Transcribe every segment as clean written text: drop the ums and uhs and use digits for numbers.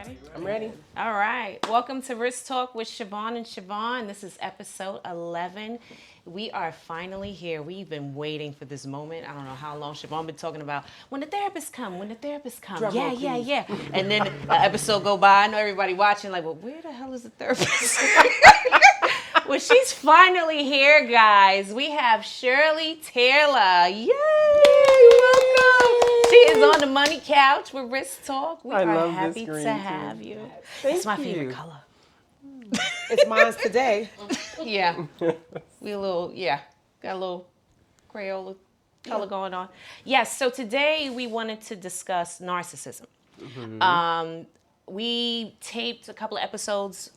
ready? I'm ready. All right. Welcome to Risk Talk with Siobhan and Siobhan. This is episode 11. We are finally here. We've been waiting for this moment. I don't know how long Siobhan been talking about when the therapists come, when the therapists come. Drum yeah, roll, yeah, please. yeah. And then an episode go by. I know everybody watching like, well, where the hell is the therapist? Well, she's finally here, guys. We have Shirley Taylor. Yay! Welcome. She is on the money couch with Risk Talk. We I are love this happy green, to too. have you. Thank It's my you. favorite color. It's mine today. Yeah. We got a little Crayola color going on. Yes, so today we wanted to discuss narcissism. We taped a couple of episodes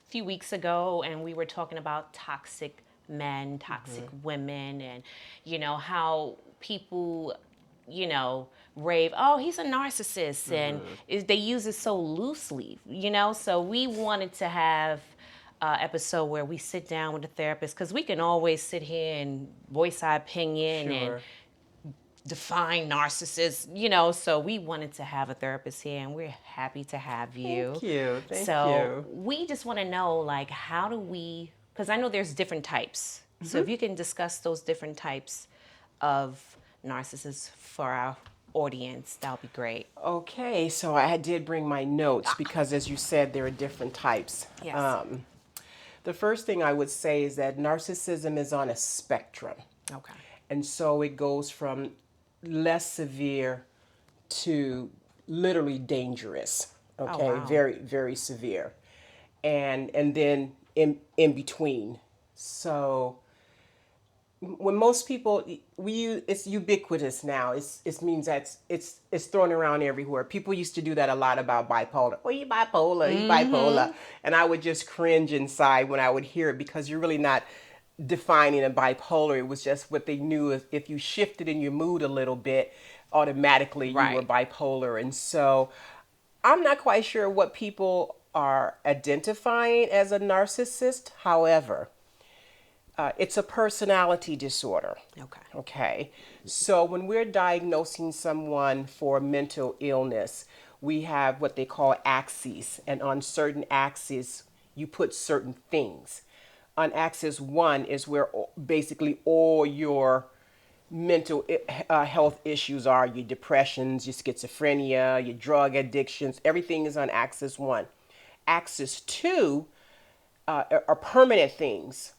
a few weeks ago, and we were talking about toxic men, toxic women, and, how people, rave, oh, he's a narcissist, and they use it so loosely, So we wanted to have episode where we sit down with a therapist, because we can always sit here and voice our opinion and define narcissists, so we wanted to have a therapist here, and we're happy to have you. Thank you. Thank So you. we just want to know, like, how do we, because I know there's different types. So if you can discuss those different types of narcissists for our audience, that would be great. Okay, so I did bring my notes because, as you said, there are different types. Yes. The first thing I would say is that narcissism is on a spectrum. Okay. And so it goes from less severe to literally dangerous. Okay, wow. very, very severe. And then in between. So when most people we use, it's ubiquitous now. It means that it's thrown around everywhere. People used to do that a lot about bipolar. Oh, you bipolar, you bipolar, and I would just cringe inside when I would hear it, because you're really not defining a bipolar. It was just what they knew. If you shifted in your mood a little bit, automatically you were bipolar. And so I'm not quite sure what people are identifying as a narcissist. However, it's a personality disorder. Okay. Okay. So when we're diagnosing someone for mental illness, we have what they call axes. And on certain axes, you put certain things. On axis 1 is where basically all your mental health issues are: your depressions, your schizophrenia, your drug addictions. Everything is on axis 1. Axis 2 are permanent things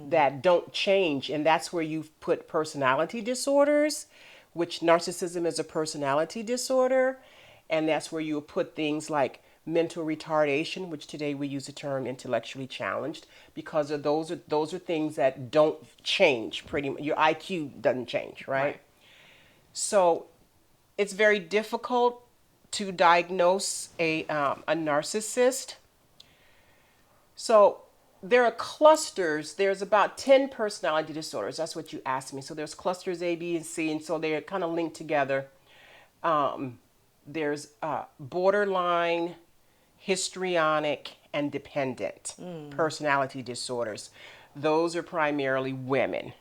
that don't change, and that's where you put personality disorders, which narcissism is a personality disorder, and that's where you put things like mental retardation, which today we use the term intellectually challenged, because of those are things that don't change. Pretty much your IQ doesn't change, right? So it's very difficult to diagnose a narcissist. So there are clusters. There's about 10 personality disorders. That's what you asked me. So there's clusters A, B, and C, and so they're kind of linked together. There's borderline, histrionic, and dependent personality disorders. Those are primarily women.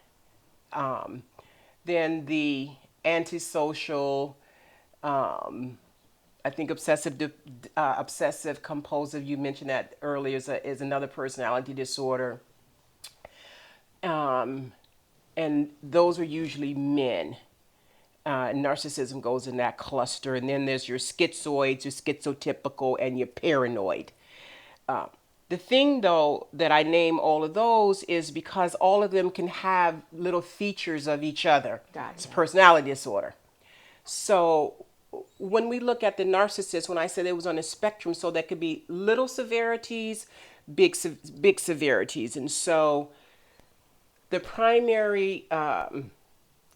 Then the antisocial, I think obsessive compulsive, you mentioned that earlier, is another personality disorder. And those are usually men. Narcissism goes in that cluster. And then there's your schizoids, your schizotypical, and your paranoid. The thing, though, that I name all of those is because all of them can have little features of each other. Gotcha. It's a personality disorder. So when we look at the narcissist, when I said it was on a spectrum, so that could be little severities, big severities. And so the primary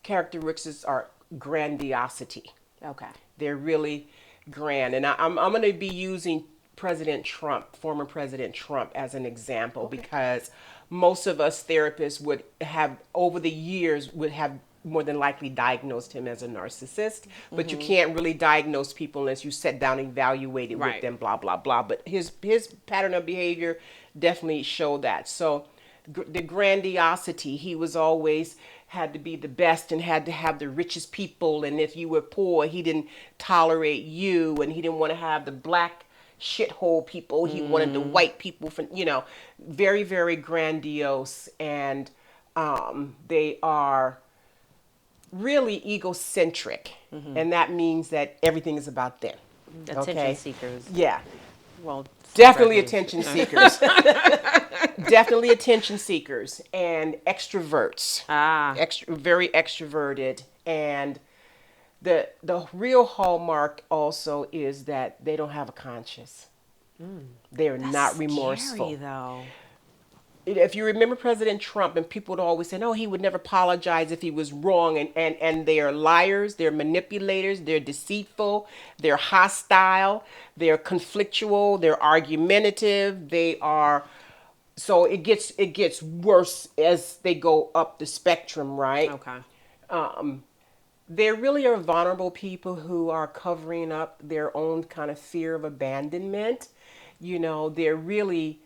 characteristics are grandiosity. Okay. They're really grand. And I'm going to be using former President Trump, as an example, because most of us therapists would have, over the years, would have more than likely diagnosed him as a narcissist. But you can't really diagnose people unless you sit down and evaluate it with them, blah, blah, blah. But his pattern of behavior definitely showed that. So the grandiosity, he was always had to be the best and had to have the richest people. And if you were poor, he didn't tolerate you, and he didn't want to have the black shithole people. He wanted the white people from, very, very grandiose. And they are really egocentric. And that means that everything is about them. Attention seekers. Yeah. Well, Definitely celebrities. attention seekers. Definitely attention seekers and extroverts. Very extroverted. And the real hallmark also is that they don't have a conscience. They're not remorseful. Scary, though. If you remember President Trump, and people would always say, no, he would never apologize if he was wrong. And they are liars, they're manipulators, they're deceitful, they're hostile, they're conflictual, they're argumentative, they are. So it gets worse as they go up the spectrum, right? Okay. There really are vulnerable people who are covering up their own kind of fear of abandonment. They're really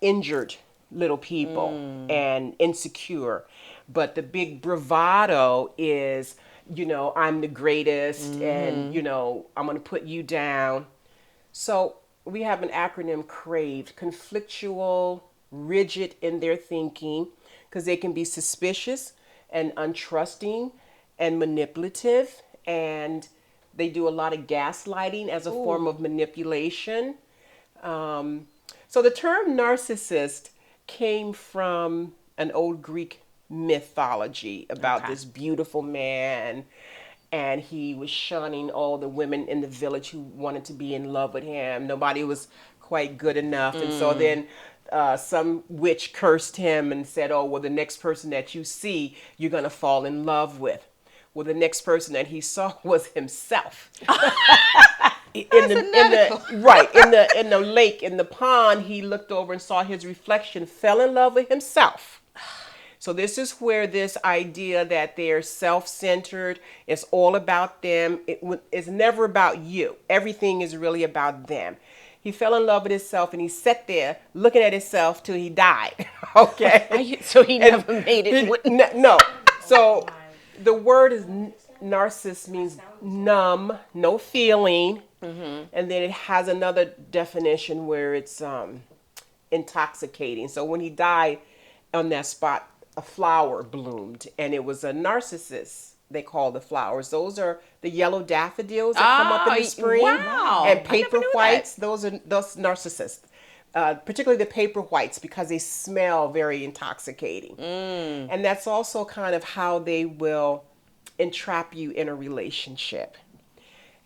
injured little people and insecure. But the big bravado is, I'm the greatest and, I'm going to put you down. So we have an acronym CRAVE, conflictual, rigid in their thinking, because they can be suspicious and untrusting and manipulative, and they do a lot of gaslighting as a form of manipulation. So the term narcissist came from an old Greek mythology about this beautiful man, and he was shunning all the women in the village who wanted to be in love with him. Nobody was quite good enough. And so then some witch cursed him and said, oh, well, the next person that you see, you're going to fall in love with. Well, the next person that he saw was himself. in the lake, in the pond, he looked over and saw his reflection, fell in love with himself. So this is where this idea that they're self-centered, it's all about them. It's never about you. Everything is really about them. He fell in love with himself, and he sat there looking at himself till he died. Okay. So he never made it. No. So the word is narcissist, means numb, no feeling. And then it has another definition where it's intoxicating. So when he died on that spot, a flower bloomed, and it was a narcissus. They call the flowers. Those are the yellow daffodils that come up in the spring. Wow. And paper whites, those narcissists. Particularly the paper whites, because they smell very intoxicating. And that's also kind of how they will entrap you in a relationship.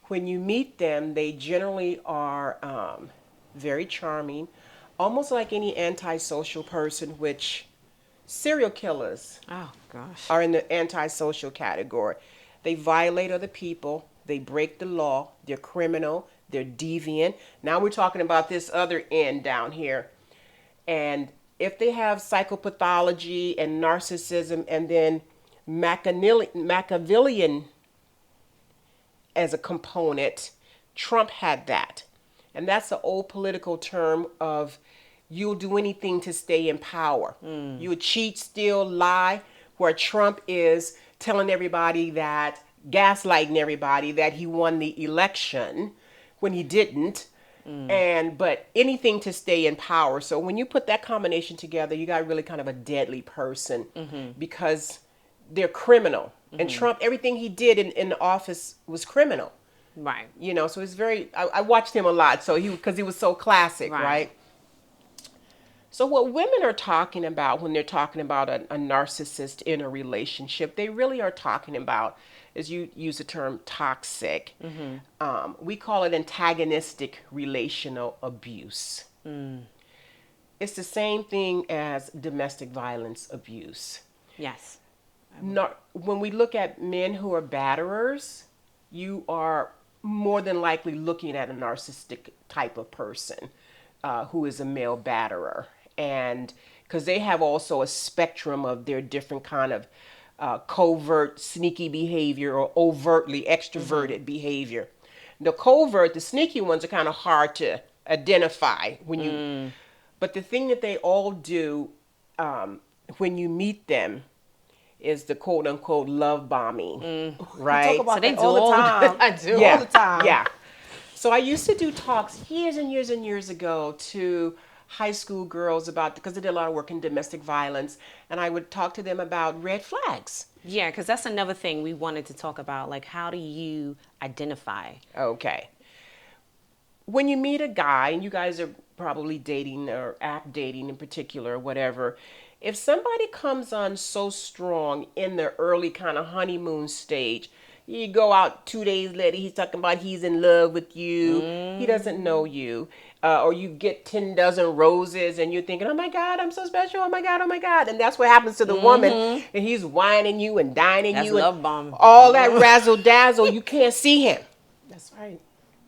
When you meet them, they generally are very charming, almost like any antisocial person, which serial killers are in the antisocial category. They violate other people. They break the law. They're criminal. They're deviant. Now we're talking about this other end down here. And if they have psychopathology and narcissism and then Machiavellian as a component, Trump had that. And that's an old political term of you'll do anything to stay in power. You'll cheat, steal, lie, where Trump is telling everybody that, gaslighting everybody that he won the election when he didn't. But anything to stay in power. So when you put that combination together, you got really kind of a deadly person because they're criminal. And Trump, everything he did in the office was criminal. Right. So it's very, I watched him a lot, so because he was so classic, right? So what women are talking about when they're talking about a narcissist in a relationship, they really are talking about, as you use the term toxic, we call it antagonistic relational abuse. It's the same thing as domestic violence abuse. Yes. When we look at men who are batterers, you are more than likely looking at a narcissistic type of person who is a male batterer. And because they have also a spectrum of their different kind of covert, sneaky behavior or overtly extroverted behavior. The sneaky ones are kind of hard to identify but the thing that they all do when you meet them is the quote unquote love bombing, right? I talk about So they that do all the all time. I do all the time. Yeah. So I used to do talks years and years and years ago to high school girls about, because I did a lot of work in domestic violence, and I would talk to them about red flags. Yeah, because that's another thing we wanted to talk about. Like, how do you identify? Okay. When you meet a guy, and you guys are probably dating or app dating in particular, or whatever, if somebody comes on so strong in the early kind of honeymoon stage, you go out 2 days later, he's talking about he's in love with you. He doesn't know you. Or you get 10 dozen roses and you're thinking, oh my God, I'm so special. Oh my God, oh my God. And that's what happens to the woman. And he's whining you and dining That's you and love bombing. all that razzle dazzle. You can't see him. That's right.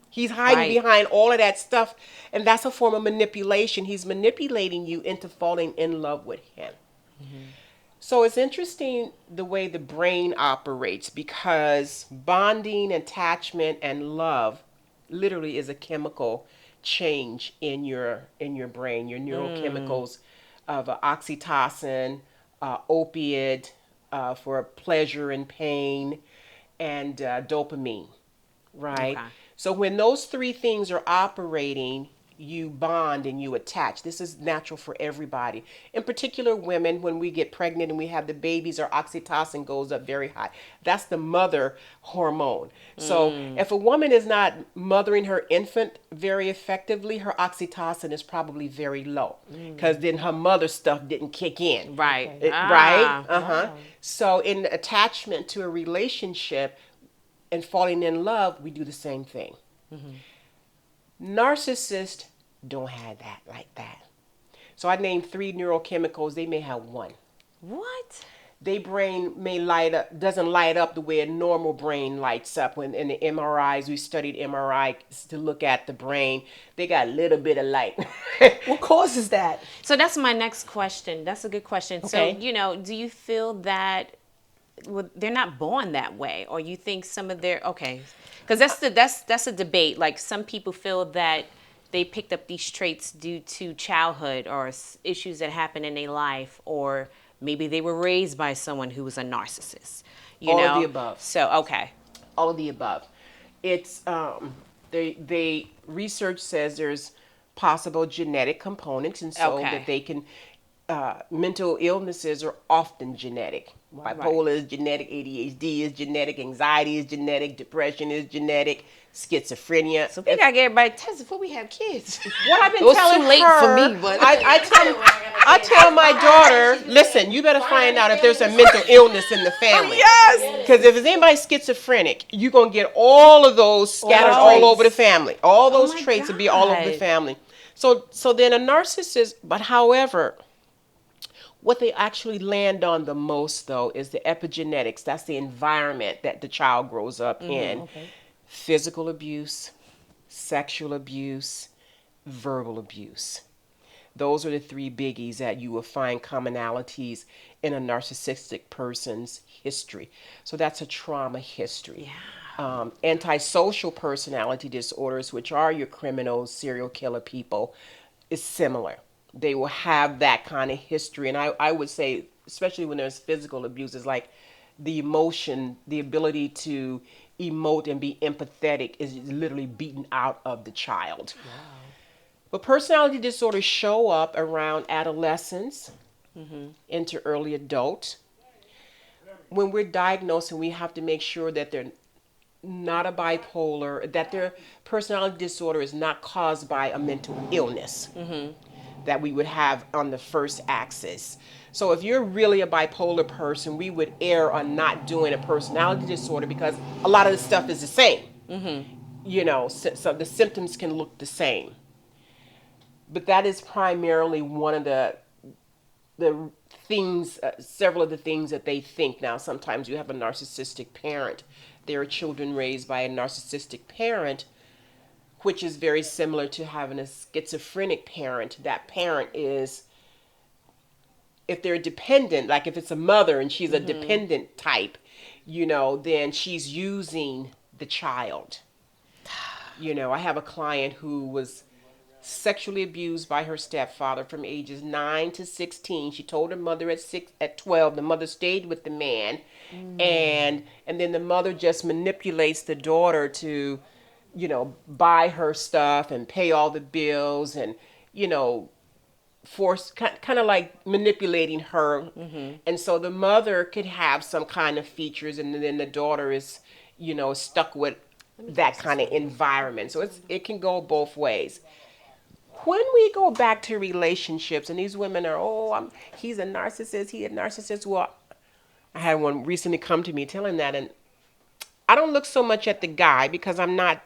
He's hiding Right. behind all of that stuff. And that's a form of manipulation. He's manipulating you into falling in love with him. So it's interesting the way the brain operates, because bonding, attachment, and love literally is a chemical change in your brain. Your neurochemicals of oxytocin, opiate for pleasure and pain, and dopamine, right? Okay. So when those three things are operating, you bond and you attach. This is natural for everybody. In particular, women, when we get pregnant and we have the babies, our oxytocin goes up very high. That's the mother hormone. So if a woman is not mothering her infant very effectively, her oxytocin is probably very low, because then her mother stuff didn't kick in. Right. Right? Ah. Uh-huh. So in attachment to a relationship and falling in love, we do the same thing. Narcissists don't have that like that. So I named three neurochemicals. They may have one. What? Their brain may light up, doesn't light up the way a normal brain lights up. When in the MRIs, we studied MRI to look at the brain. They got a little bit of light. What causes that? So that's my next question. That's a good question. Okay. So, do you feel that they're not born that way, or you think some of their because that's a debate. Like, some people feel that they picked up these traits due to childhood or issues that happened in their life, or maybe they were raised by someone who was a narcissist. All of the above. So okay. All of the above. It's they research says there's possible genetic components, and so Okay. that they can mental illnesses are often genetic. Bipolar is genetic, ADHD is genetic, anxiety is genetic, depression is genetic, schizophrenia. So we gotta get everybody tested before we have kids. What I've been It was telling too late her, for me, but I tell my daughter, listen, you better find out if there's a mental illness in the family. yes. Because if there's anybody schizophrenic, you're going to get all of those scattered all traits. over the family. All those my traits will be all over the God. family. So then a narcissist, but however, what they actually land on the most, though, is the epigenetics. That's the environment that the child grows up in. Physical abuse, sexual abuse, verbal abuse. Those are the three biggies that you will find commonalities in a narcissistic person's history. So that's a trauma history. Antisocial personality disorders, which are your criminals, serial killer people, is similar. They will have that kind of history. And I would say, especially when there's physical abuse, is like the emotion, the ability to emote and be empathetic is literally beaten out of the child. But personality disorders show up around adolescence into early adult. When we're diagnosing, we have to make sure that they're not a bipolar, that their personality disorder is not caused by a mental illness that we would have on the first axis. So if you're really a bipolar person, we would err on not doing a personality disorder, because a lot of the stuff is the same. So the symptoms can look the same. But that is primarily one of the things, several of the things that they think. Now, sometimes you have a narcissistic parent. There are children raised by a narcissistic parent, which is very similar to having a schizophrenic parent. That parent is, if they're dependent, like if it's a mother and she's a dependent type, then she's using the child. I have a client who was sexually abused by her stepfather from ages 9 to 16. She told her mother at 12. The mother stayed with the man, and then the mother just manipulates the daughter to buy her stuff and pay all the bills and, you know, force kind of like manipulating her. And so the mother could have some kind of features and then the daughter is, stuck with that kind of environment. So it can go both ways. When we go back to relationships and these women are, he's a narcissist, he a narcissist. Well, I had one recently come to me telling that, and I don't look so much at the guy because I'm not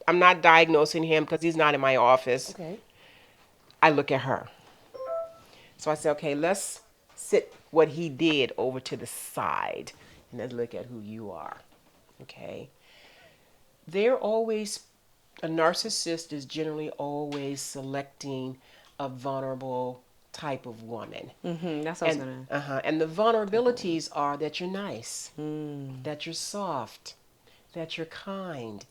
diagnosing him because he's not in my office. Okay. I look at her. So I said, okay, let's sit what he did over to the side and let's look at who you are. Okay. A narcissist is generally always selecting a vulnerable type of woman. That's what I was gonna. And the vulnerabilities are that you're nice, that you're soft, that you're kind,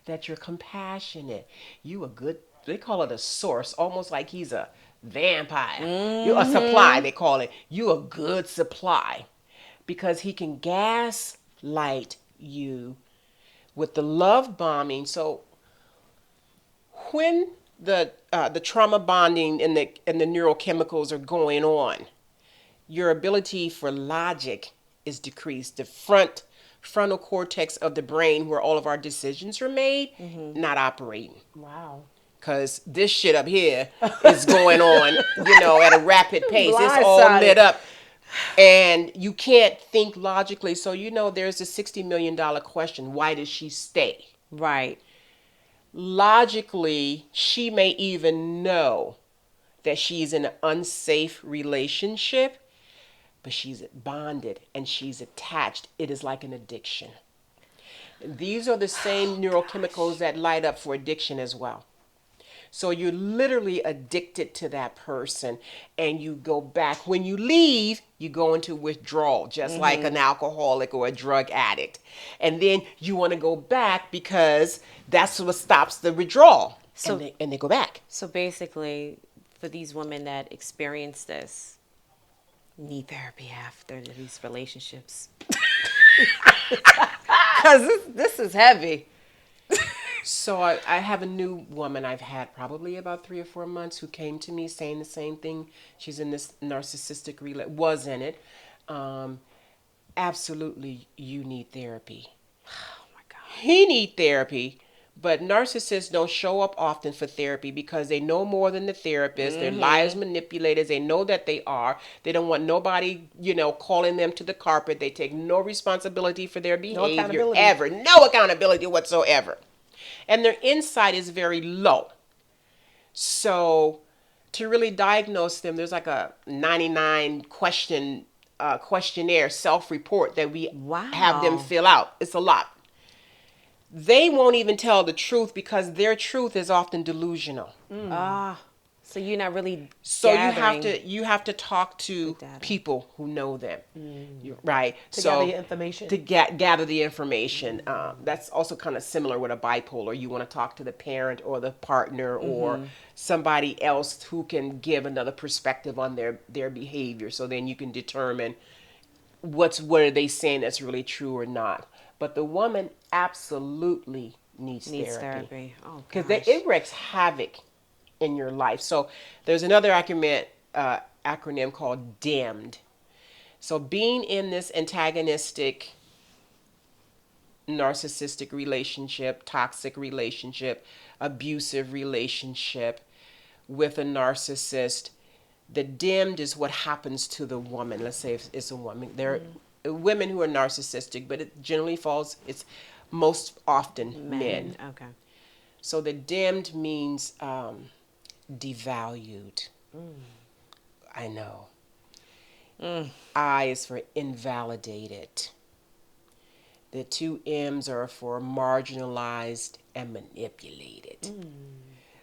that you're compassionate. You a good, they call it a source, almost like he's a vampire. You're a supply, they call it. You a good supply because he can gaslight you with the love bombing. So when the trauma bonding and the neurochemicals are going on, your ability for logic is decreased. The frontal cortex of the brain, where all of our decisions are made, not operating. Wow. Because this shit up here is going on, at a rapid pace. It's all Blindsided. lit up. And you can't think logically. So, there's a $60 million question. Why does she stay? Right. Logically, she may even know that she's in an unsafe relationship, but she's bonded and she's attached. It is like an addiction. These are the same neurochemicals that light up for addiction as well. So you're literally addicted to that person and you go back. When you leave, you go into withdrawal, just like an alcoholic or a drug addict. And then you want to go back because that's what stops the withdrawal. So- And they go back. So basically, for these women that experience this, need therapy after these relationships. Because this is heavy. So I have a new woman I've had probably about 3 or 4 months who came to me saying the same thing. She's in this narcissistic was in it. Absolutely, you need therapy. Oh my God. He need therapy, but narcissists don't show up often for therapy because they know more than the therapist. They're liars, manipulators. They know that they are. They don't want nobody, calling them to the carpet. They take no responsibility for their behavior accountability. ever. No accountability whatsoever. And their insight is very low. So to really diagnose them, there's like a 99 questionnaire self-report that we have them fill out. It's a lot. They won't even tell the truth because their truth is often delusional. So you're not really So gathering. you have to talk to data. people who know them, right? To so gather the information. To gather the information. That's also kind of similar with a bipolar. You want to talk to the parent or the partner or somebody else who can give another perspective on their behavior. So then you can determine what are they saying that's really true or not. But the woman absolutely needs therapy. Oh, Because gosh. it wreaks havoc in your life. So there's another acronym called DEMMED. So being in this antagonistic, narcissistic relationship, toxic relationship, abusive relationship with a narcissist, the DEMMED is what happens to the woman. Let's say if it's a woman. There are women who are narcissistic, but it generally it's most often men. Okay. So the DEMMED means devalued. I know. I is for invalidated. The 2 M's are for marginalized and manipulated.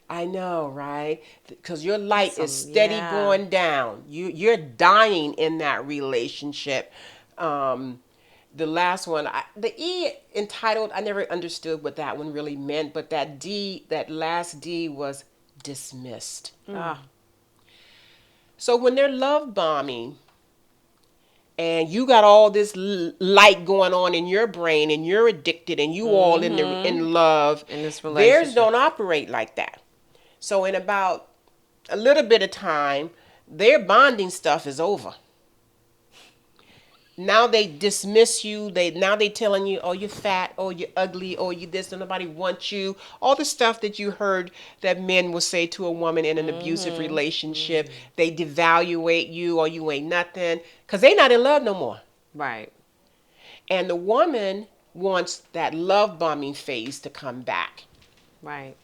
I know, right? Because your light is steady going down. You're dying in that relationship. The last one, the E entitled, I never understood what that one really meant, but that D, that last D was dismissed. So when they're love bombing, and you got all this light going on in your brain, and you're addicted, and you all in love. In this Theirs relationship. don't operate like that. So in about a little bit of time, their bonding stuff is over. Now they dismiss you. Now they telling you, oh, you're fat, oh, you're ugly, oh, you this, and nobody wants you. All the stuff that you heard that men will say to a woman in an abusive relationship. They devaluate you, or you ain't nothing, because they not in love no more. Right. And the woman wants that love bombing phase to come back. Right.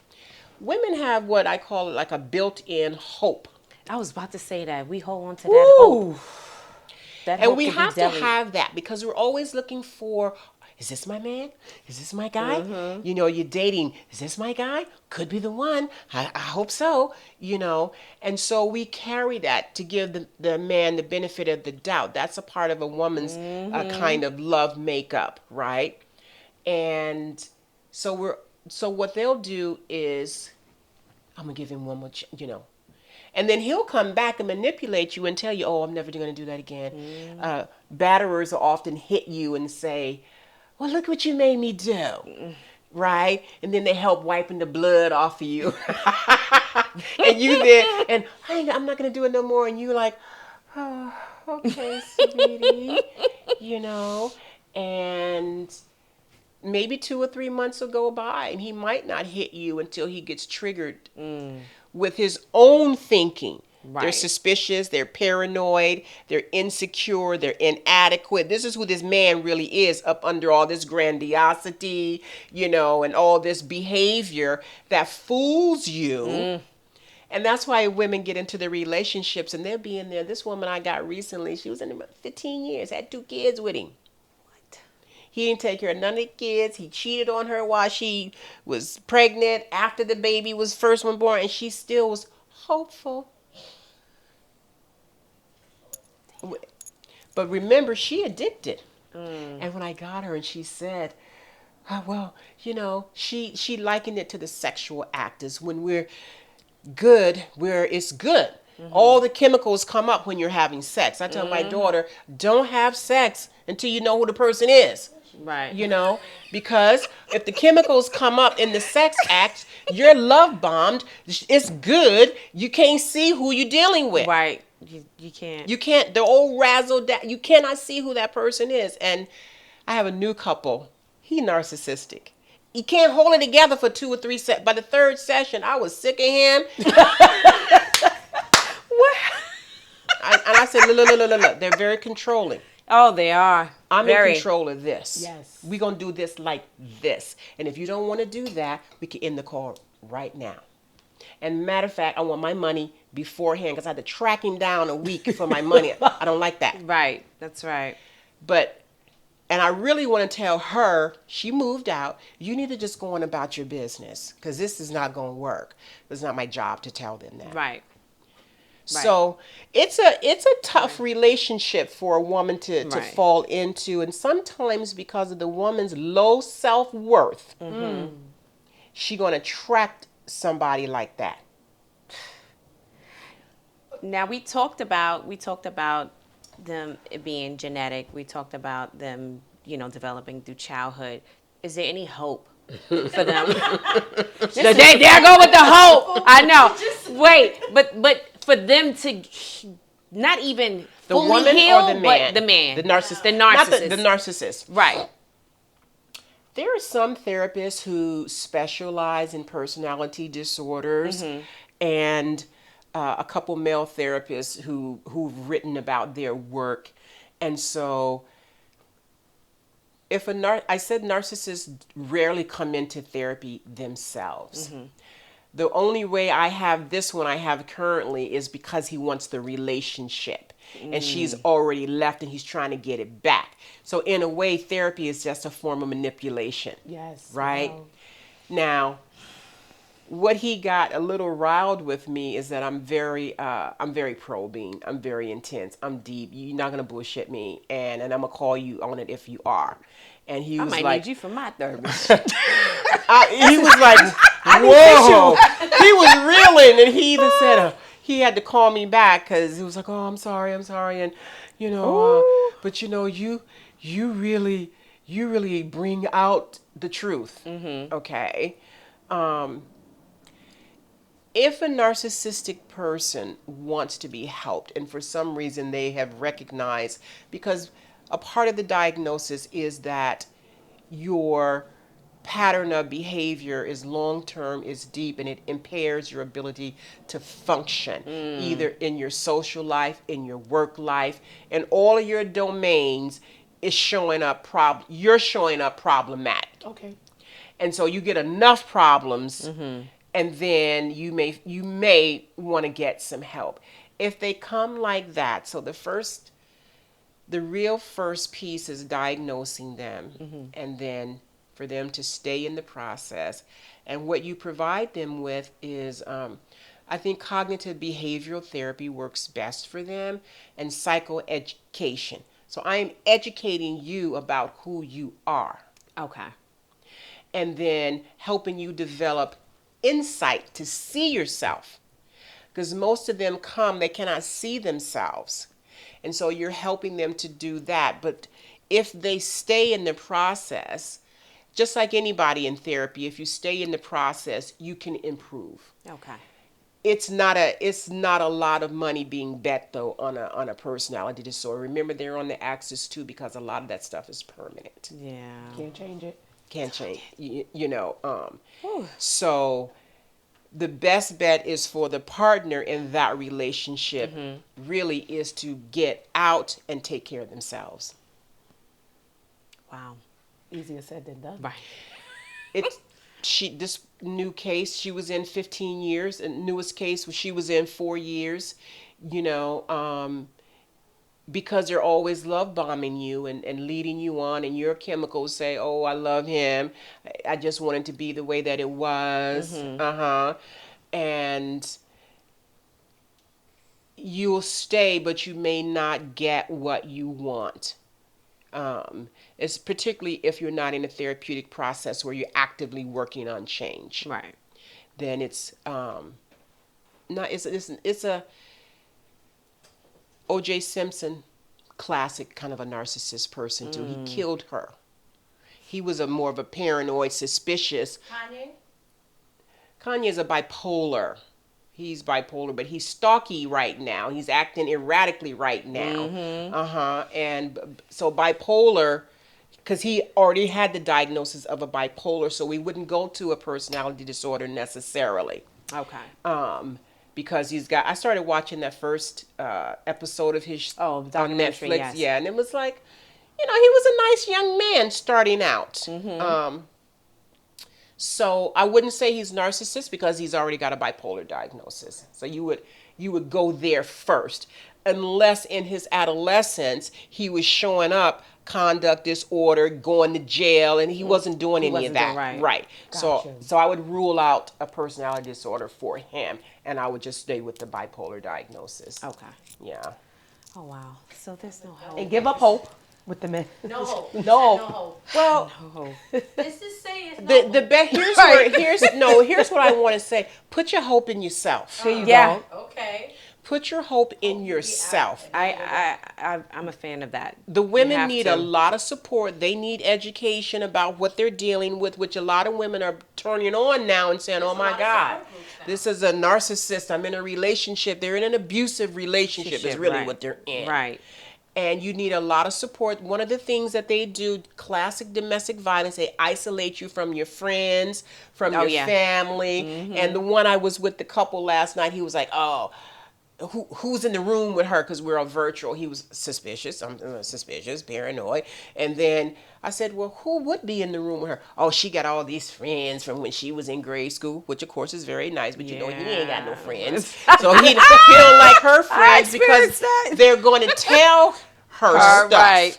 Women have what I call like a built-in hope. I was about to say that. We hold on to that hope. Ooh. That And hope we could be have to deadly. have that, because we're always looking for, is this my man? Is this my guy? You know, you're dating, is this my guy? Could be the one. I hope so, you know. And so we carry that to give the man the benefit of the doubt. That's a part of a woman's kind of love makeup, right? And so what they'll do is, I'm going to give him one more, you know. And then he'll come back and manipulate you and tell you, oh, I'm never going to do that again. Batterers will often hit you and say, well, look what you made me do. Right? And then they help wiping the blood off of you. And you then, and I'm not going to do it no more. And you're like, oh, okay, sweetie. You know, and maybe 2 or 3 months will go by, and he might not hit you until he gets triggered with his own thinking. Right. They're suspicious, they're paranoid, they're insecure, they're inadequate. This is who this man really is, up under all this grandiosity, you know, and all this behavior that fools you. And that's why women get into the relationships, and they'll be in there. This woman I got recently, she was in about 15 years, had 2 kids with him. He didn't take care of none of the kids. He cheated on her while she was pregnant, after the baby was first one born, and she still was hopeful. But remember, she addicted. And when I got her and she said, oh, well, you know, she likened it to the sexual act, is when we're good, where it's good. All the chemicals come up when you're having sex. I tell my daughter, don't have sex until you know who the person is. Right. You know, because if the chemicals come up in the sex act, you're love bombed. It's good. You can't see who you're dealing with. Right. You can't. You can't, the old razzle, you cannot see who that person is. And I have a new couple. He narcissistic. He can't hold it together for 2 or 3 sessions. By the 3rd session, I was sick of him. What? And I said, look, they're very controlling. Oh, they are. I'm Very. in control of this. Yes. We're going to do this like this. And if you don't want to do that, we can end the call right now. And matter of fact, I want my money beforehand, because I had to track him down a week for my money. I don't like that. Right. That's right. And I really want to tell her, she moved out, you need to just go on about your business, because this is not going to work. It's not my job to tell them that. Right. So it's a tough relationship for a woman to Right. fall into. And sometimes because of the woman's low self-worth, she's going to attract somebody like that. Now we talked about them it being genetic. We talked about them, you know, developing through childhood. Is there any hope for them? There go with the hope. I know. Wait, but for them to not even The fully woman heal, or the man? but the man, The narcissist. the Not narcissist, the narcissist. right? There are some therapists who specialize in personality disorders, and a couple male therapists who've written about their work. And so I said narcissists rarely come into therapy themselves. The only way I have this one I have currently is because he wants the relationship, and she's already left and he's trying to get it back. So in a way, therapy is just a form of manipulation. Yes. Right? Wow. Now, what he got a little riled with me is that I'm very probing. I'm very intense. I'm deep. You're not gonna bullshit me, and I'm gonna call you on it if you are. And he I was might like, need you for my therapist. he was like, whoa. He was reeling, and he even said, he had to call me back because he was like, "Oh, I'm sorry," and Ooh. but you really bring out the truth. Okay. Um, if a narcissistic person wants to be helped, and for some reason they have recognized, because a part of the diagnosis is that your pattern of behavior is long term, is deep, and it impairs your ability to function either in your social life, in your work life, in all of your domains is showing up you're showing up problematic. Okay. And so you get enough problems, and then you may want to get some help if they come like that. So the real first piece is diagnosing them, and then for them to stay in the process. And what you provide them with is, I think cognitive behavioral therapy works best for them, and psychoeducation. So I am educating you about who you are, Okay. and then helping you develop insight to see yourself. Because most of them come, they cannot see themselves. And so you're helping them to do that. But if they stay in the process, just like anybody in therapy, if you stay in the process, you can improve. Okay. It's not a lot of money being bet though on a personality disorder. Remember, they're on the axis too, because a lot of that stuff is permanent. Yeah. Can't change it. Can't change. So the best bet is for the partner in that relationship really is to get out and take care of themselves. Wow. Easier said than done. Right. It's this new case she was in 15 years, and newest case she was in 4 years, you know, because they're always love bombing you and leading you on, and your chemicals say, "Oh, I love him. I just want it to be the way that it was." And you'll stay, but you may not get what you want. It's particularly if you're not in a therapeutic process where you're actively working on change. Right. Then it's not. It's a O.J. Simpson classic kind of a narcissist person too. He killed her. He was more of a paranoid, suspicious. Kanye's a bipolar. He's bipolar, but he's stalky right now. He's acting erratically right now. And so bipolar, because he already had the diagnosis of a bipolar, so we wouldn't go to a personality disorder necessarily. Okay. Because I started watching that first episode of his Oh, on documentary, Netflix. yes. Yeah, and it was like, he was a nice young man starting out. So I wouldn't say he's narcissist because he's already got a bipolar diagnosis. So you would go there first, unless in his adolescence he was showing up conduct disorder, going to jail, and he wasn't doing any of wasn't that. doing Right. Gotcha. So I would rule out a personality disorder for him, and I would just stay with the bipolar diagnosis. Okay. Yeah. Oh wow. So there's no hope. And give up hope with the men. No hope. No. No hope. Well, Oh. This is saying no the best here's what I want to say. Put your hope in yourself. There you Yeah. go. hope. Okay. Put your hope in yourself. I'm a fan of that. The You women have need to. a lot of support. They need education about what they're dealing with, which a lot of women are turning on now and saying, "Oh my lot of God, support groups now. this is a narcissist. I'm in a relationship. They're in an abusive relationship is really Right. what they're in." Right. And you need a lot of support. One of the things that they do, classic domestic violence, they isolate you from your friends, from Oh, your yeah. family. And the one I was with, the couple last night, he was like, "Oh, who's in the room with her?" Because we're on virtual. He was suspicious. I'm suspicious, paranoid. And then I said, "Well, who would be in the room with her?" "Oh, she got all these friends from when she was in grade school," which of course is very nice, but he ain't got no friends. So he don't like her friends because experienced that. they're going to tell her stuff. Right.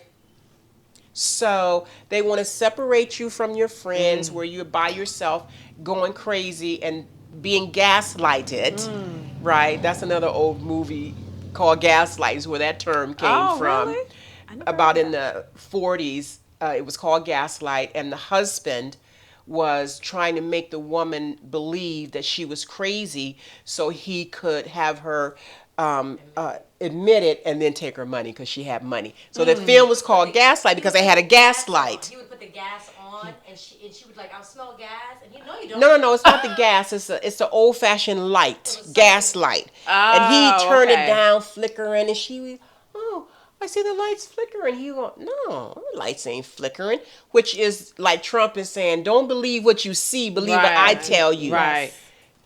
So they want to separate you from your friends where you're by yourself going crazy and being gaslighted, right? That's another old movie called Gaslight, is where that term came Oh, from. really? I never About heard in the 40s, it was called Gaslight, and the husband was trying to make the woman believe that she was crazy so he could have her admit it and then take her money because she had money. So the film was called Gaslight because they had a gaslight. He would put the gas on, and she would like, "I'll smell gas," and no, you don't. No, it's not the gas. It's the old fashioned light, gaslight. And he turned it down, flickering, and she was, oh, I see the lights flickering. He go, no, the lights ain't flickering. Which is like Trump is saying, don't believe what you see, believe what I tell you. Right.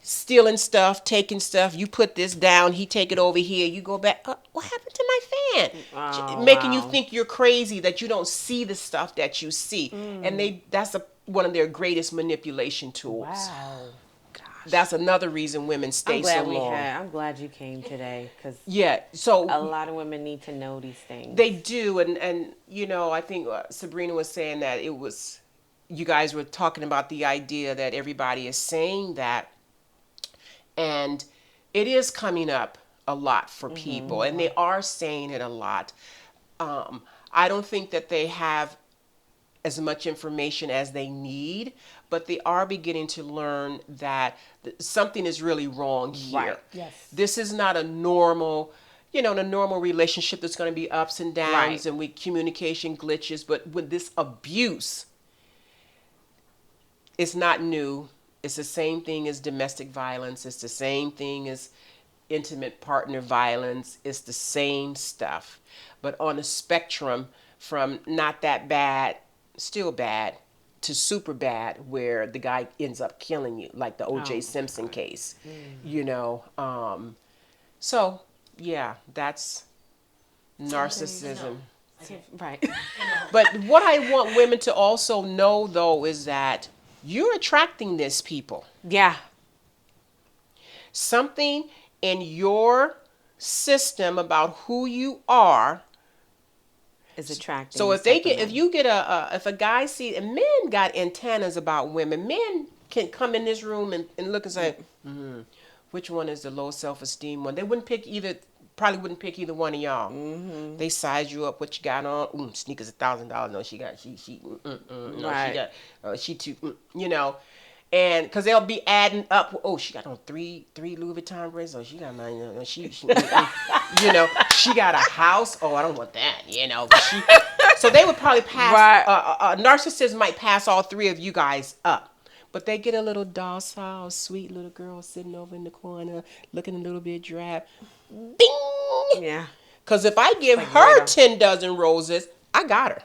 Stealing stuff, taking stuff. You put this down, he take it over here. You go back. What happened to my fan? Making you think you're crazy, that you don't see the stuff that you see. And that's one of their greatest manipulation tools. Wow. That's another reason women stay so long. I'm glad you came today because So a lot of women need to know these things. they do, and I think Sabrina was saying that you guys were talking about the idea that everybody is saying that, and it is coming up a lot for people, and they are saying it a lot. I don't think that they have as much information as they need, but they are beginning to learn that something is really wrong here. Right. Yes. This is not a normal, in a normal relationship, there's going to be ups and downs Right. and with communication glitches, but with this abuse, it's not new. It's the same thing as domestic violence. It's the same thing as intimate partner violence. It's the same stuff, but on a spectrum from not that bad, still bad, to super bad, where the guy ends up killing you, like the O.J. Simpson case. So yeah, that's narcissism. Right. But what I want women to also know, though, is that you're attracting this people. Yeah. Something in your system about who you are. Is attracting. So if you get if a guy see, and men got antennas about women. Men can come in this room and look and say, which one is the low self-esteem one? They probably wouldn't pick either one of y'all. They size you up, what you got on. Sneakers $1,000. No, she no, Right. she too, and because they'll be adding up. Oh, she got on three Louis Vuitton bracelets. Oh, she got mine. She she got a house. Oh, I don't want that. So they would probably pass. Right. Narcissist might pass all three of you guys up. But they get a little docile, sweet little girl sitting over in the corner, looking a little bit drab. Bing! Yeah. Because if I give her 10 dozen roses, I got her.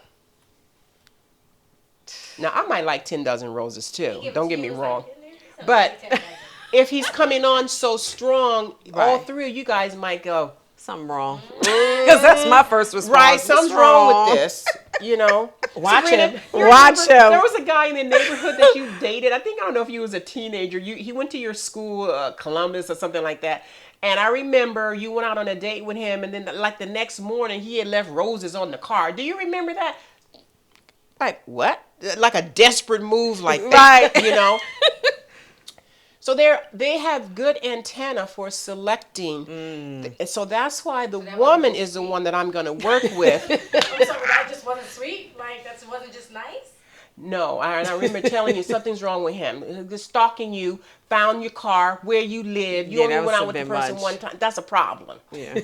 Now, I might like 10 dozen roses too. Don't get me wrong. But if he's coming on so strong, all three of you guys might go, Something wrong. Because that's my first response. right, something's wrong with this. Watch Sabrina, him. you Watch remember him. There was a guy in the neighborhood that you dated. I don't know if he was a teenager. He went to your school, Columbus or something like that. And I remember you went out on a date with him, and then like the next morning he had left roses on the car. Do you remember that? Like what? Like a desperate move like that, Right. So they have good antenna for selecting. And so that's why the woman is the one that I'm going to work with. So that just wasn't sweet? Like, that wasn't just nice? No, and I remember telling you something's wrong with him. He's stalking you, found your car, where you live. You only went out with the person one time. That's a problem. Yeah.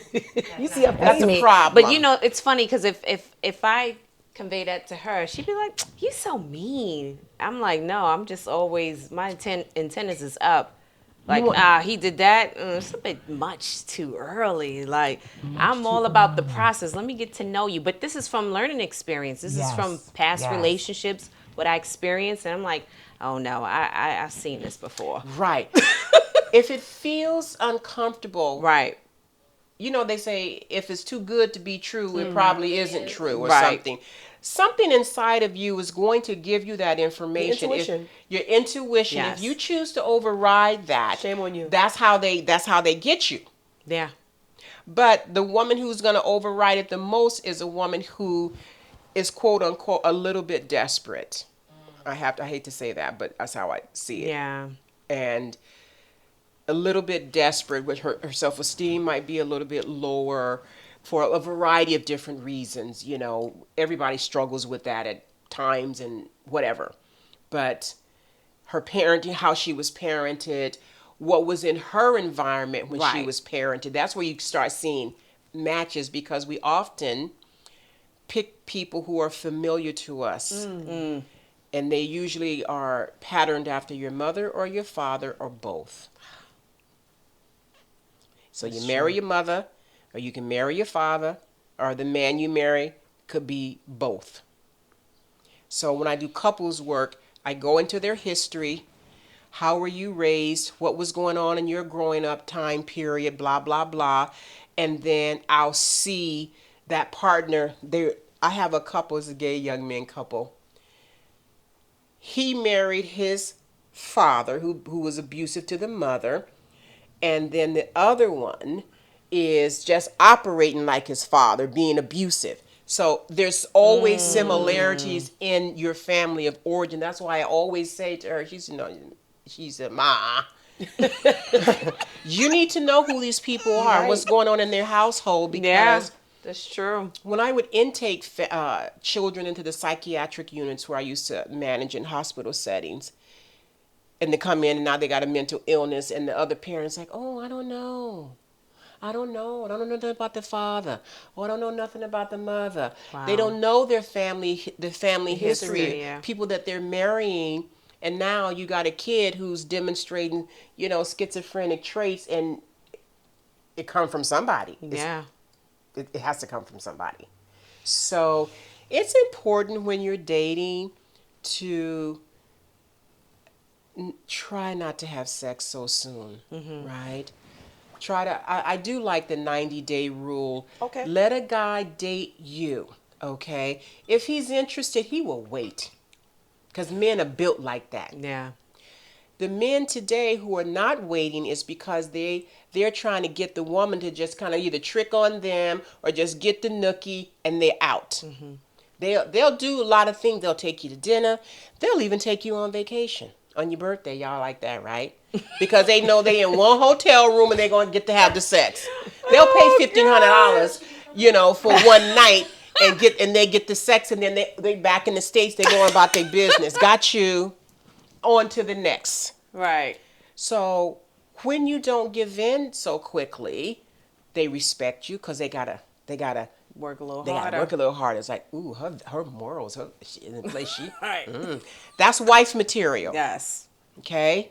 You see a That's face. a problem. But it's funny because if I convey that to her, she'd be like, "You so mean." I'm like, "No, I'm just always my antennas is up." Like, he did that. It's a bit much too early. Like, I'm all about the process. Let me get to know you. But this is from learning experience. This is from past relationships, what I experienced, and I'm like, oh no, I've seen this before. Right. If it feels uncomfortable, Right. They say if it's too good to be true, it probably isn't true or Right. something. Something inside of you is going to give you that information. Intuition. Your intuition. Yes. If you choose to override that, Shame on you. That's how they get you. Yeah. But the woman who's going to override it the most is a woman who is quote unquote a little bit desperate. I hate to say that, but that's how I see it. Yeah. And a little bit desperate, with her self-esteem might be a little bit lower for a variety of different reasons. Everybody struggles with that at times and whatever. But her parenting, how she was parented, what was in her environment when she Right. was parented. That's where you start seeing matches, because we often pick people who are familiar to us. And they usually are patterned after your mother or your father or both. So you marry your mother, or you can marry your father, or the man you marry could be both. So when I do couples work, I go into their history. How were you raised? What was going on in your growing up time period? Blah, blah, blah. And then I'll see that partner. There, I have a couple, it's a gay young man couple. He married his father, who was abusive to the mother. And then the other one is just operating like his father, being abusive. So there's always similarities in your family of origin. That's why I always say to her, she's a ma. You need to know who these people are, and what's going on in their household, Yeah, because that's true. when I would intake children into the psychiatric units where I used to manage in hospital settings, and they come in and now they got a mental illness, and the other parents like, oh, I don't know. I don't know nothing about the father. Oh, I don't know nothing about the mother. Wow. They don't know their family history, history, yeah. people that they're marrying. And now you got a kid who's demonstrating, schizophrenic traits, and it comes from somebody. Yeah. It has to come from somebody. So it's important when you're dating to try not to have sex so soon, right? I do like the 90-day rule. Okay. Let a guy date you, okay? If he's interested, he will wait, because men are built like that. Yeah. The men today who are not waiting is because they're trying to get the woman to just kind of either trick on them or just get the nookie, and they're out. They'll do a lot of things. They'll take you to dinner. They'll even take you on vacation. On your birthday, y'all like that, right? Because they know they in one hotel room and they're going to get to have the sex. They'll pay $1,500, for one night, and they get the sex, and then they back in the States, they going about their business. Got you. On to the next. Right. So when you don't give in so quickly, they respect you, because they gotta Work a little they harder. gotta work a little harder. It's like, ooh, her morals, she in the place she. Right. That's wife material. Yes. Okay.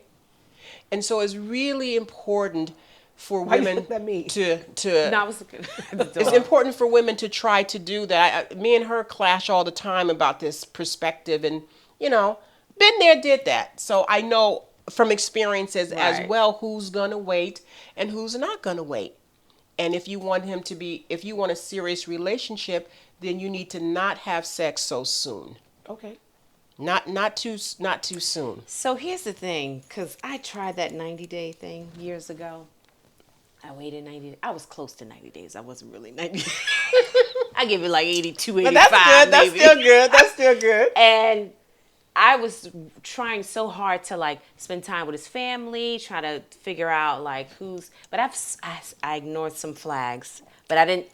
And so it's really important for Why you women look at me? to No, I was looking at the it's dog. important for women to try to do that. Me and her clash all the time about this perspective, and been there, did that. So I know from experiences as Right. well who's gonna wait and who's not gonna wait. And if you want a serious relationship, then you need to not have sex so soon. Okay. Not too soon. So here's the thing, because I tried that 90-day thing years ago. I waited 90 days. I was close to 90 days. I wasn't really 90 days. I give it like 82, 85 maybe. That's still good. And I was trying so hard to like spend time with his family, try to figure out like but I ignored some flags, but I didn't,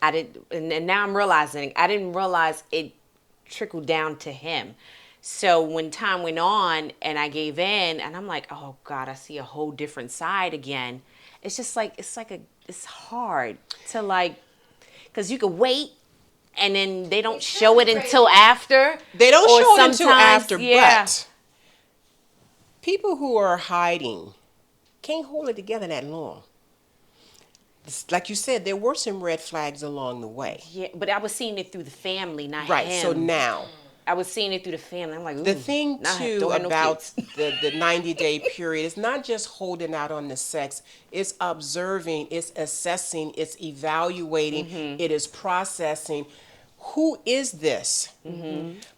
and now I'm realizing I didn't realize it trickled down to him. So when time went on and I gave in, and I'm like, oh God, I see a whole different side again. It's just like, it's hard to like, cause you could wait, and then they don't show it until after. They don't Or show it until sometimes, after, yeah. but people who are hiding can't hold it together that long. Like you said, there were some red flags along the way. Yeah, but I was seeing it through the family, not Right, him. so now, I was seeing it through the family. I'm like, ooh, the thing nah, too don't have no about kids. the 90-day period is not just holding out on the sex. It's observing, it's assessing, it's evaluating, it is processing. Who is this?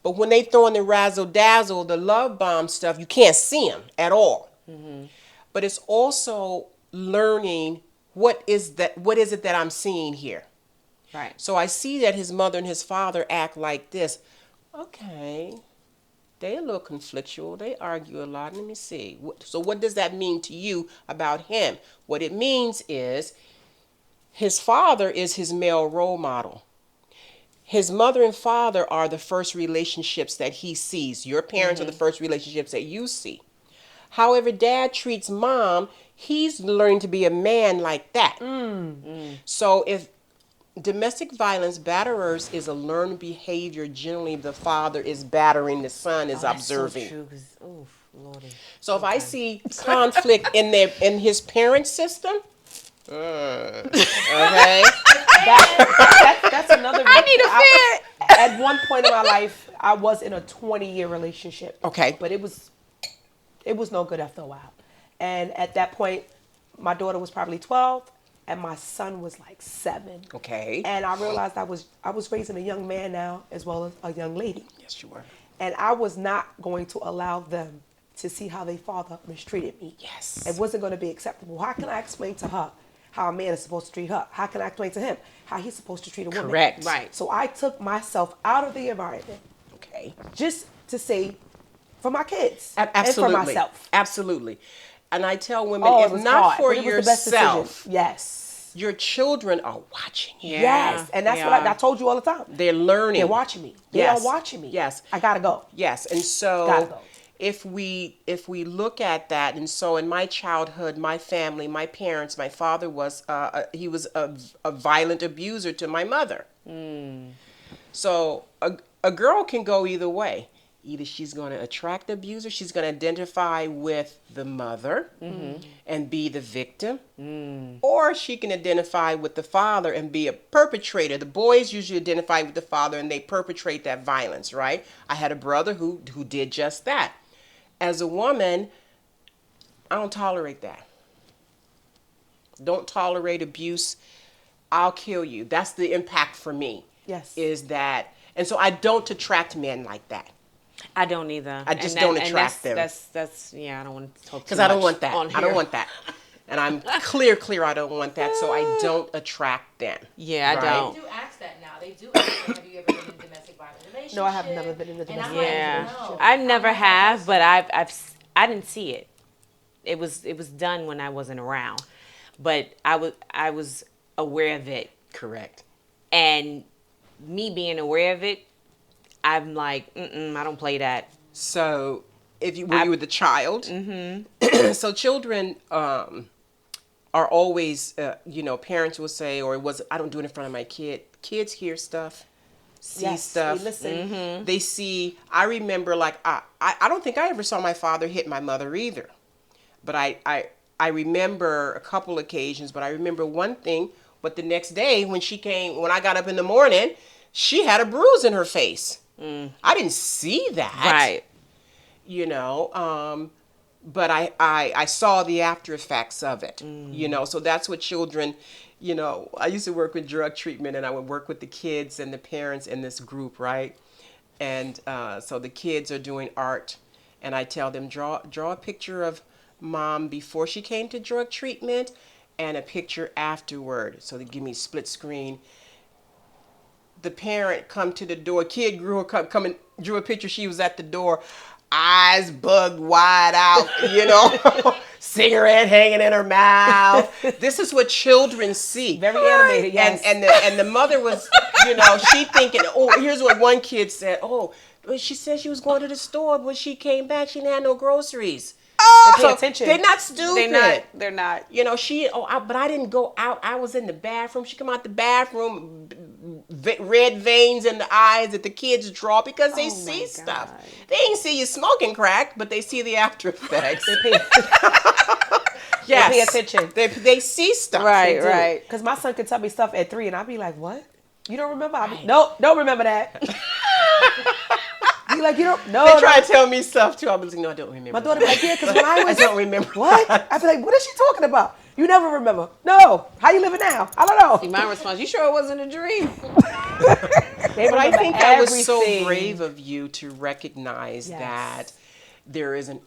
But when they throw in the razzle dazzle, the love bomb stuff, you can't see them at all. But it's also learning what is it that I'm seeing here. Right. So I see that his mother and his father act like this. Okay, they a little conflictual. They argue a lot. Let me see. So what does that mean to you about him? What it means is his father is his male role model. His mother and father are the first relationships that he sees. Your parents are the first relationships that you see. However, dad treats mom, he's learning to be a man like that. So if domestic violence, batterers is a learned behavior. Generally, the father is battering, the son is observing. So true, 'cause, oof, Lordy. So if I see conflict in his parent system, okay, That's another. I need a fan. At one point in my life, I was in a 20-year relationship. Okay. But it was no good after a while. And at that point, my daughter was probably 12, and my son was like 7. okay. And I realized I was raising a young man now as well as a young lady. Yes, you were. And I was not going to allow them to see how their father mistreated me. Yes. It wasn't going to be acceptable. How can I explain to her how a man is supposed to treat her? How can I explain to him how he's supposed to treat a woman? Correct. Right. So I took myself out of the environment Okay. just to say for my kids Absolutely. and for myself. Absolutely. And I tell women, Oh, it if was not hard, for but it was the best yourself, decision. Yes. your children are watching you. Yeah, Yes. And that's they what I are. told you all the time. They're learning. They're watching me. They Yes. are watching me. Yes. I gotta go. Yes, and Gotta so go. if we look at that, and so in my childhood, my family, my parents, my father was he was a violent abuser to my mother. So a girl can go either way. Either she's going to attract the abuser, she's going to identify with the mother and be the victim, or she can identify with the father and be a perpetrator. The boys usually identify with the father and they perpetrate that violence, right? I had a brother who did just that. As a woman, I don't tolerate that. Don't tolerate abuse. I'll kill you. That's the impact for me. Yes. Is that, and so I don't attract men like that. I don't either. I just And don't and attract them. That's yeah. I don't want to talk Because too I don't much want that. on I don't here. want that. And I'm clear I don't want that. So I don't attract them. Yeah, I Right? don't. They do ask that now. They do ask, have you ever been in a domestic violence relationship? No, I have never been in a And I'm domestic like, Yeah, no. I never I'm not have, that but I didn't see it. It was done when I wasn't around, but I was aware of it, Correct. and me being aware of it, I'm like, I don't play that. So if you when you were the child, so children are always, parents will say, or I don't do it in front of my kid. Kids hear stuff, see Yes, stuff. they listen. They see. I remember, like, I don't think I ever saw my father hit my mother either, but I remember a couple occasions. But I remember one thing. But the next day when I got up in the morning, she had a bruise in her face. I didn't see that. Right. But I saw the after effects of it, so that's what children, I used to work with drug treatment, and I would work with the kids and the parents in this group, right? And so the kids are doing art, and I tell them, draw a picture of mom before she came to drug treatment and a picture afterward. So they give me split screen. The parent come to the door. Kid come and drew a picture. She was at the door, eyes bugged wide out, cigarette hanging in her mouth. This is what children see. Very animated, yes. And the mother was, she thinking, oh, here's what one kid said. Oh, she said she was going to the store, but she came back, she didn't have no groceries. They pay attention. They're not stupid. They're not. But I didn't go out. I was in the bathroom. She come out the bathroom, red veins in the eyes that the kids draw because they see stuff. They ain't see you smoking crack, but they see the after effects. Yes. They pay attention. They see stuff. Right, They do. right. Because my son could tell me stuff at 3, and I'd be like, "What? You don't remember?" I'd be, "Nope, don't remember that." He like, "You don't?" No, They try to tell me stuff too. I'll be like, no, I don't remember. My daughter be like, "Yeah, because when I was I don't remember. what?" I'd be like, "What is she talking about? You never remember?" No. How you living now? I don't know. My response, you sure it wasn't a dream? They But I remember think that was so everything. brave of you to recognize Yes. that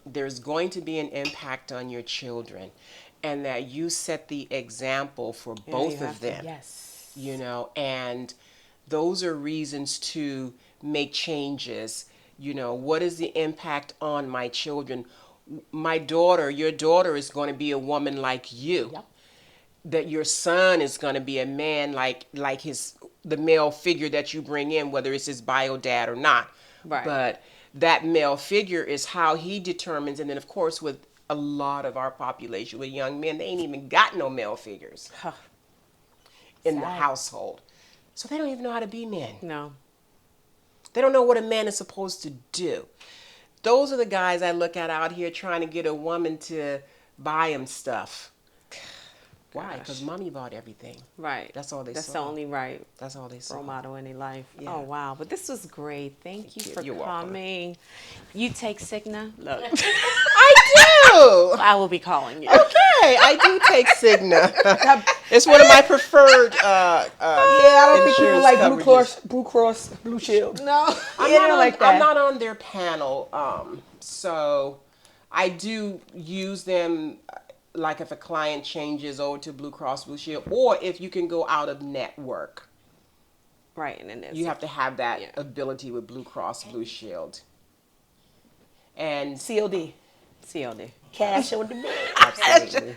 there's going to be an impact on your children, and that you set the example for both of them. Yes. And those are reasons to make changes. What is the impact on my children? Your daughter is going to be a woman like you. Yep. That your son is going to be a man like the male figure that you bring in, whether it's his bio dad or not. Right. But that male figure is how he determines. And then, of course, with a lot of our population with young men, they ain't even got no male figures in the household. So they don't even know how to be men. No. They don't know what a man is supposed to do. Those are the guys I look at out here trying to get a woman to buy him stuff. Why? Because mommy bought everything. Right. That's all they That's saw. the only right That's all they saw. role model in their life. Yeah. Oh, wow. But this was great. Thank you for You're welcome. coming. You take Cigna? Look, I do. I will be calling you. Okay, I do take Cigna. It's one of my preferred Yeah, I don't think people like coverages. Blue Cross, Blue Shield. No. I'm Yeah, not on, like that. I'm not on their panel, so I do use them. Like if a client changes over to Blue Cross Blue Shield, or if you can go out of network, Right, and then there's you have to have that Yeah. ability with Blue Cross Blue Shield. And COD. COD. Cash on the bed. absolutely,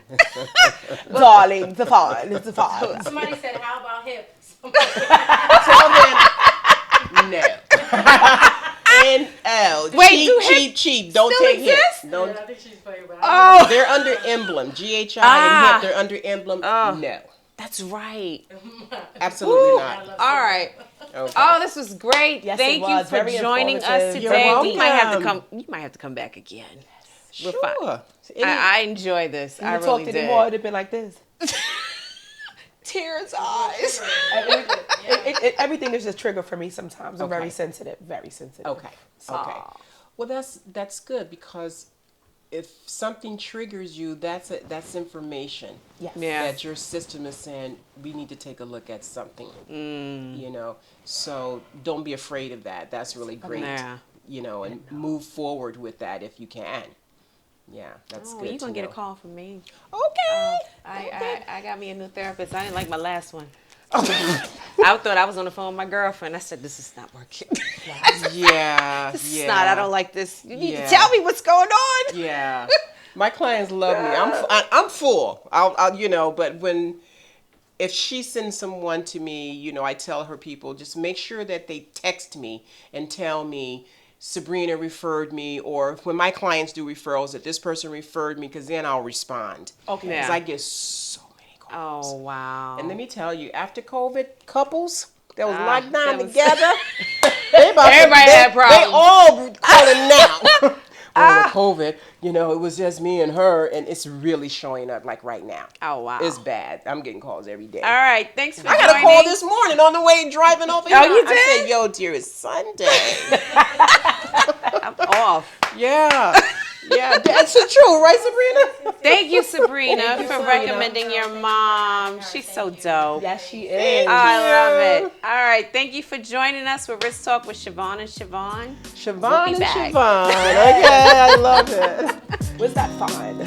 Darling, the funds, the funds. Somebody said, "How about hip?" no. NL. Wait, cheap, do cheap, cheap. Don't still take hits. exist? Don't. I think she's playing about. Oh, They're under emblem. GHI Ah. and HIP. They're under emblem. No, that's right. absolutely Woo. not. All right. Okay. Oh, this was great. Yes, Thank it you was. for Very joining us informative. You're today. We might have to welcome. come. You might have to come back again. Sure. I enjoy this. I If we really talked did. anymore, it'd have been like this. Tears eyes. Everything is just trigger for me sometimes. I'm Okay. very sensitive. Very sensitive. Okay. Okay. Well, that's good, because if something triggers you, that's information. Yes. Yeah. That your system is saying we need to take a look at something. You know, so don't be afraid of that. That's really great. Yeah. You know, and move forward with that if you can. Yeah, that's Oh, good. you're to gonna get a know. call from me. Okay. I got me a new therapist. I didn't like my last one. I thought I was on the phone with my girlfriend. I said, "This is not working. Yeah. This yeah. is not. I don't like this. You need Yeah. to tell me what's going on." Yeah, my clients love me. I'm full. I'll you know, but if she sends someone to me, you know, I tell her people just make sure that they text me and tell me Sabrina referred me, or when my clients do referrals that this person referred me, because then I'll respond. Okay. Because Yeah. I get so many calls. Oh wow. And let me tell you, after COVID, couples that was locked that down was- together, everybody had They problems. all calling now. Well, with COVID, you know, it was just me and her, and it's really showing up like right now. Oh wow. It's bad. I'm getting calls every day. All right. Thanks for I joining. got a call this morning on the way driving over here. Oh, you I did? said, "Yo, dear, it's Sunday." I'm off. Yeah, yeah, that's the truth, right, Sabrina? Thank you, Sabrina, Thank you, for Sabrina. recommending your mom. She's so dope. Yes, she is. Oh, I love it. All right. Thank you for joining us with Risk Talk with Siobhan and Siobhan. Siobhan We'll be and back. Siobhan. Okay, I love it. Where's that fine?